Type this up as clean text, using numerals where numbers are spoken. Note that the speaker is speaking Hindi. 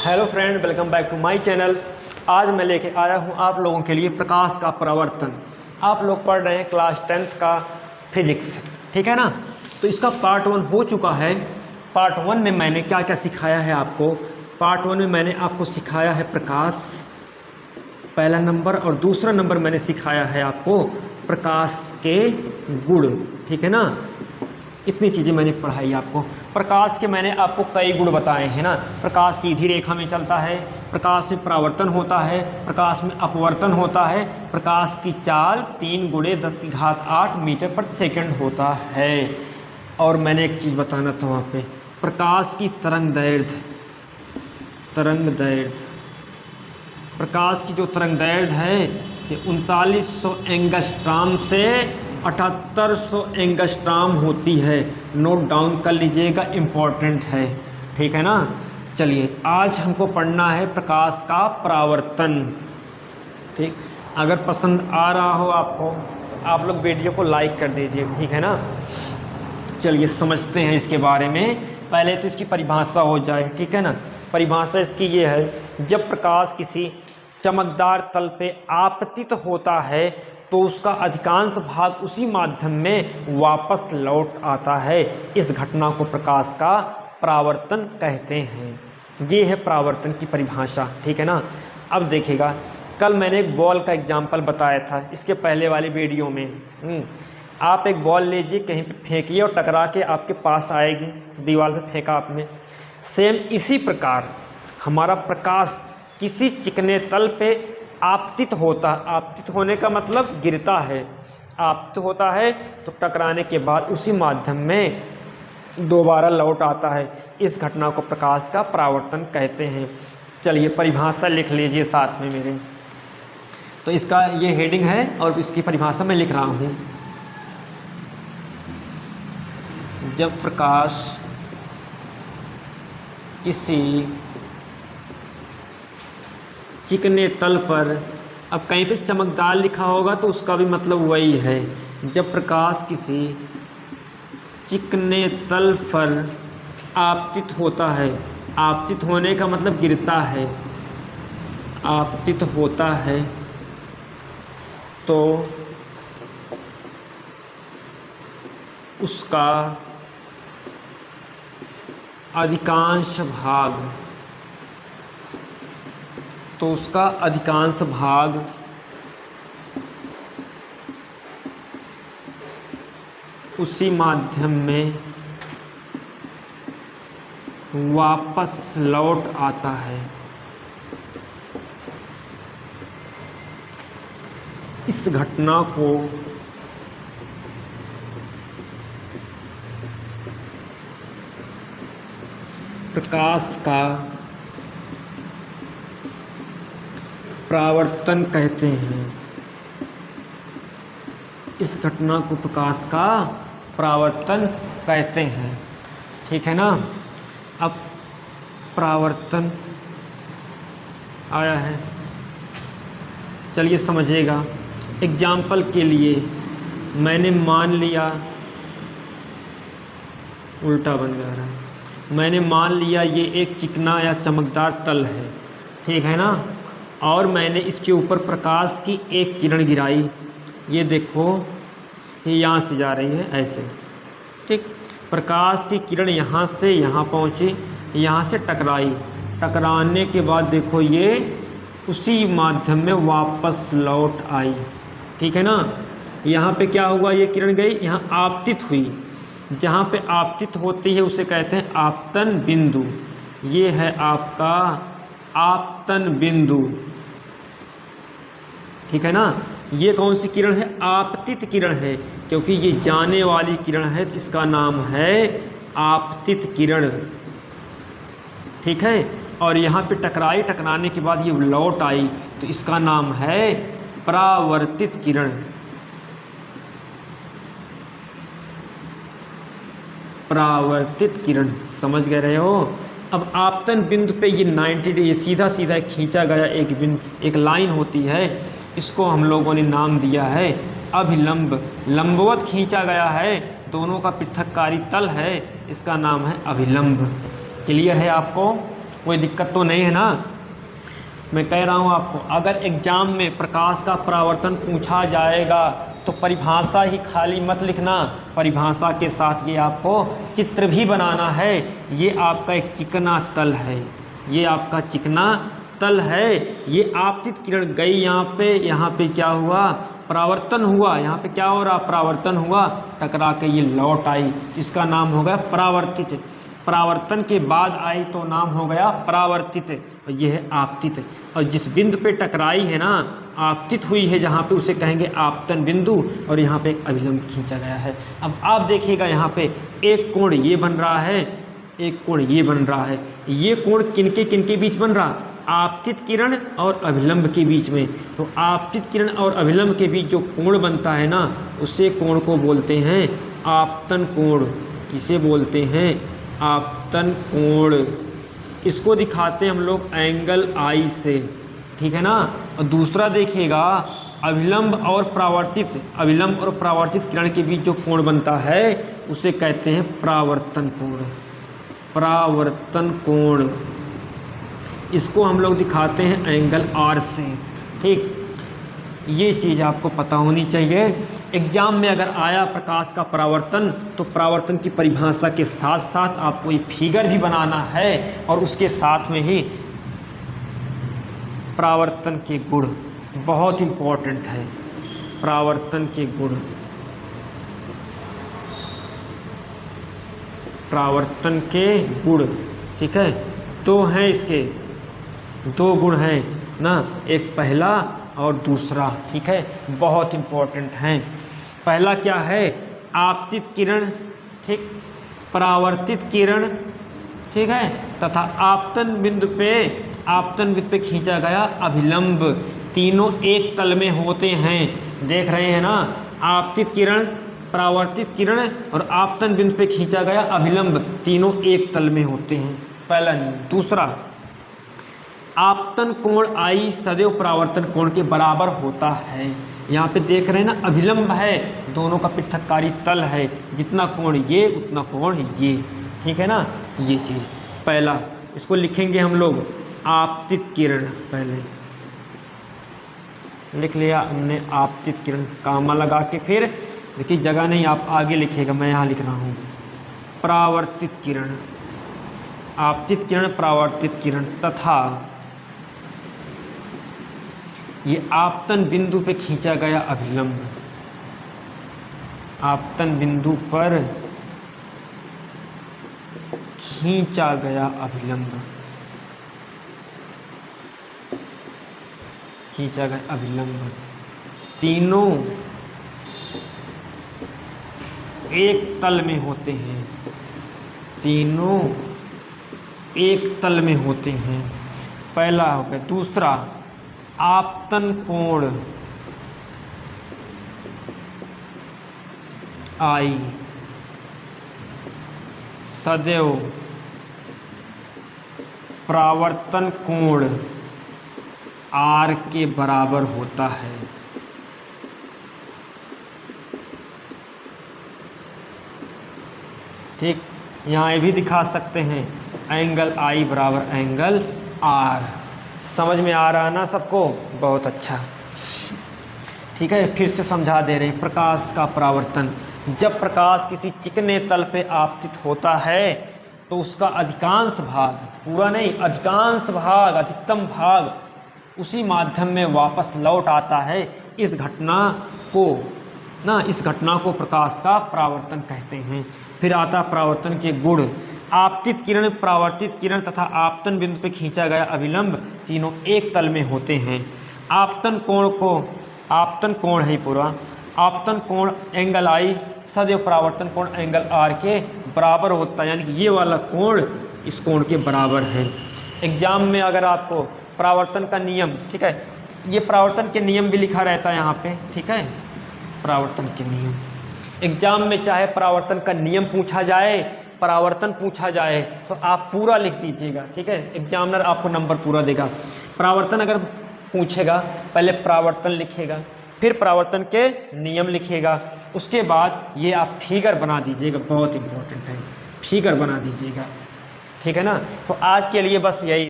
Hello friend, welcome back to my channel. आज मैं लेके आया हूँ आप लोगों के लिए प्रकाश का परावर्तन। आप लोग पढ़ रहे हैं क्लास 10th का फिजिक्स, ठीक है ना। तो इसका पार्ट 1 हो चुका है। पार्ट 1 में मैंने क्या क्या सिखाया है आपको। पार्ट 1 में मैंने आपको सिखाया है प्रकाश, पहला नंबर, और दूसरा नंबर मैंने सिखाया है आपको प्रकाश के गुण, ठीक है ना। इतनी चीज़ें मैंने पढ़ाई आपको। प्रकाश के मैंने आपको कई गुण बताए हैं ना। प्रकाश सीधी रेखा में चलता है, प्रकाश में परावर्तन होता है, प्रकाश में अपवर्तन होता है, प्रकाश की चाल 3 × 10⁸ मीटर प्रति सेकंड होता है। और मैंने एक चीज़ बताना था वहाँ पे, प्रकाश की तरंग दैर्घ्य, प्रकाश की जो तरंग दैर्घ्य है ये 3900 एंगस्ट्राम से 7800 एंगस्ट्राम होती है। नोट डाउन कर लीजिएगा, इम्पॉर्टेंट है, ठीक है ना। चलिए आज हमको पढ़ना है प्रकाश का परावर्तन, ठीक। अगर पसंद आ रहा हो आपको तो आप लोग वीडियो को लाइक कर दीजिए, ठीक है ना। चलिए समझते हैं इसके बारे में। पहले तो इसकी परिभाषा हो जाए, ठीक है ना। परिभाषा इसकी ये है, जब प्रकाश किसी चमकदार तल पे आपतित होता है तो उसका अधिकांश भाग उसी माध्यम में वापस लौट आता है। इस घटना को प्रकाश का परावर्तन कहते हैं। ये है परावर्तन की परिभाषा, ठीक है ना। अब देखिएगा, कल मैंने एक बॉल का एग्जाम्पल बताया था इसके पहले वाली वीडियो में। आप एक बॉल लीजिए, कहीं पे फेंकिए और टकरा के आपके पास आएगी, दीवार पे फेंका आपने। सेम इसी प्रकार हमारा प्रकाश किसी चिकने तल पे आपतित होता, आपतित होने का मतलब गिरता है, आपतित होता है तो टकराने के बाद उसी माध्यम में दोबारा लौट आता है। इस घटना को प्रकाश का परावर्तन कहते हैं। चलिए परिभाषा लिख लीजिए साथ में मेरे। तो इसका ये हेडिंग है और इसकी परिभाषा मैं लिख रहा हूँ। जब प्रकाश किसी चिकने तल पर, अब कहीं पे चमकदार लिखा होगा तो उसका भी मतलब वही है। जब प्रकाश किसी चिकने तल पर आपतित होता है, आपतित होने का मतलब गिरता है, आपतित होता है तो उसका अधिकांश भाग उसी माध्यम में वापस लौट आता है। इस घटना को प्रकाश का परावर्तन कहते हैं। इस घटना को प्रकाश का परावर्तन कहते हैं, ठीक है ना। अब परावर्तन आया है, चलिए समझिएगा। एग्जाम्पल के लिए मैंने मान लिया, उल्टा बन गया रहा, मैंने मान लिया ये एक चिकना या चमकदार तल है, ठीक है ना। और मैंने इसके ऊपर प्रकाश की एक किरण गिराई। ये देखो, ये यहाँ से जा रही है ऐसे, ठीक। प्रकाश की किरण यहाँ से यहाँ पहुँची, यहाँ से टकराई, टकराने के बाद देखो ये उसी माध्यम में वापस लौट आई, ठीक है ना। यहाँ पे क्या हुआ, ये किरण गई, यहाँ आपतित हुई। जहाँ पे आपतित होती है उसे कहते हैं आपतन बिंदु। ये है आपका आपतन बिंदु, ठीक है ना। ये कौन सी किरण है, आपतित किरण है, क्योंकि ये जाने वाली किरण है तो इसका नाम है आपतित किरण, ठीक है। और यहाँ पे टकराई, टकराने के बाद ये लौट आई तो इसका नाम है परावर्तित किरण, परावर्तित किरण। समझ गए रहे हो। अब आपतन बिंदु पे ये 90 डिग्री सीधा सीधा खींचा गया एक बिंदु, एक लाइन होती है, इसको हम लोगों ने नाम दिया है अभिलंब। लंबवत खींचा गया है, दोनों का पृथककारी तल है, इसका नाम है अभिलंब। क्लियर है आपको। कोई दिक्कत तो नहीं है ना। मैं कह रहा हूँ आपको, अगर एग्जाम में प्रकाश का परावर्तन पूछा जाएगा तो परिभाषा ही खाली मत लिखना, परिभाषा के साथ ये आपको चित्र भी बनाना है। ये आपका एक चिकना तल है, ये आपका चिकना तल है। ये आपतित किरण गई यहाँ पे क्या हुआ, परावर्तन हुआ, यहाँ पे क्या हो रहा, परावर्तन हुआ, टकरा के ये लौट आई, इसका नाम हो गया परावर्तित। परावर्तन के बाद आई तो नाम हो गया परावर्तित, और यह है आपतित। और जिस बिंदु पे टकराई है ना, आपतित हुई है जहाँ पे, उसे कहेंगे आपतन बिंदु, और यहाँ पे एक अभिलंब खींचा गया है। अब आप देखिएगा यहाँ पे एक कोण ये बन रहा है, एक कोण ये बन रहा है। ये कोण किनके किनके बीच बन रहा, आपतित किरण और अभिलंब के बीच में। तो आपतित किरण और अभिलंब के बीच जो कोण बनता है ना, उसे कोण को बोलते हैं आपतन कोण, इसे बोलते हैं आपतन कोण। इसको दिखाते हैं हम लोग एंगल आई से, ठीक है ना। और दूसरा देखिएगा, अभिलंब और परावर्तित, अभिलंब और परावर्तित किरण के बीच जो कोण बनता है उसे कहते हैं परावर्तन कोण, परावर्तन कोण। इसको हम लोग दिखाते हैं एंगल आर से, ठीक। ये चीज़ आपको पता होनी चाहिए। एग्जाम में अगर आया प्रकाश का परावर्तन, तो परावर्तन की परिभाषा के साथ साथ आपको ये फिगर भी बनाना है, और उसके साथ में ही परावर्तन के गुण बहुत इम्पोर्टेंट है। परावर्तन के गुण, परावर्तन के गुण, ठीक है। तो हैं इसके दो गुण हैं ना, एक पहला और दूसरा, ठीक है, बहुत इम्पोर्टेंट हैं। पहला क्या है, आपतित किरण, ठीक, परावर्तित किरण, ठीक है, तथा आपतन बिंदु पे खींचा गया अभिलंब, तीनों एक तल में होते हैं। देख रहे हैं ना, आपतित किरण, परावर्तित किरण और आपतन बिंदु पे खींचा गया अभिलंब, तीनों एक तल में होते हैं, पहला नियम। दूसरा, आपतन कोण आई सदैव परावर्तन कोण के बराबर होता है। यहाँ पे देख रहे हैं ना, अभिलंब है, दोनों का पृथककारी तल है, जितना कोण ये उतना कोण ये, ठीक है ना। ये चीज़ पहला, इसको लिखेंगे हम लोग आपतित किरण, पहले लिख लिया हमने आपतित किरण, कामा लगा के, फिर देखिए जगह नहीं, आप आगे लिखेगा, मैं यहाँ लिख रहा हूँ परावर्तित किरण, आपतित किरण, परावर्तित किरण, तथा ये आपतन बिंदु पे खींचा गया अभिलंब, आपतन बिंदु पर खींचा गया अभिलंब, खींचा गया अभिलंब, तीनों एक तल में होते हैं, तीनों एक तल में होते हैं, पहला हो गया। दूसरा, आपतन कोण आई सदैव परावर्तन कोण आर के बराबर होता है। ठीक, यहाँ ये भी दिखा सकते हैं, एंगल आई बराबर एंगल आर। समझ में आ रहा है ना सबको, बहुत अच्छा, ठीक है। फिर से समझा दे रहे हैं, प्रकाश का परावर्तन, जब प्रकाश किसी चिकने तल पे आपतित होता है तो उसका अधिकांश भाग, पूरा नहीं, अधिकांश भाग, अधिकतम भाग उसी माध्यम में वापस लौट आता है। इस घटना को प्रकाश का परावर्तन कहते हैं। फिर आता परावर्तन के गुण, आपतित किरण, परावर्तित किरण तथा आपतन बिंदु पे खींचा गया अभिलंब, तीनों एक तल में होते हैं। आपतन कोण है पूरा, आपतन कोण एंगल आई सदैव परावर्तन कोण एंगल आर के बराबर होता है, यानी कि ये वाला कोण इस कोण के बराबर है। एग्जाम में अगर आपको परावर्तन का नियम, ठीक है, ये परावर्तन के नियम भी लिखा रहता है यहाँ पे, ठीक है, परावर्तन के नियम। एग्जाम में चाहे परावर्तन का नियम पूछा जाए, परावर्तन पूछा जाए, तो आप पूरा लिख दीजिएगा, ठीक है, एग्जामिनर आपको नंबर पूरा देगा। परावर्तन अगर पूछेगा, पहले परावर्तन लिखेगा, फिर परावर्तन के नियम लिखेगा, उसके बाद ये आप फिगर बना दीजिएगा, बहुत इंपॉर्टेंट है, फिगर बना दीजिएगा। ठीक है ना। तो आज के लिए बस यही।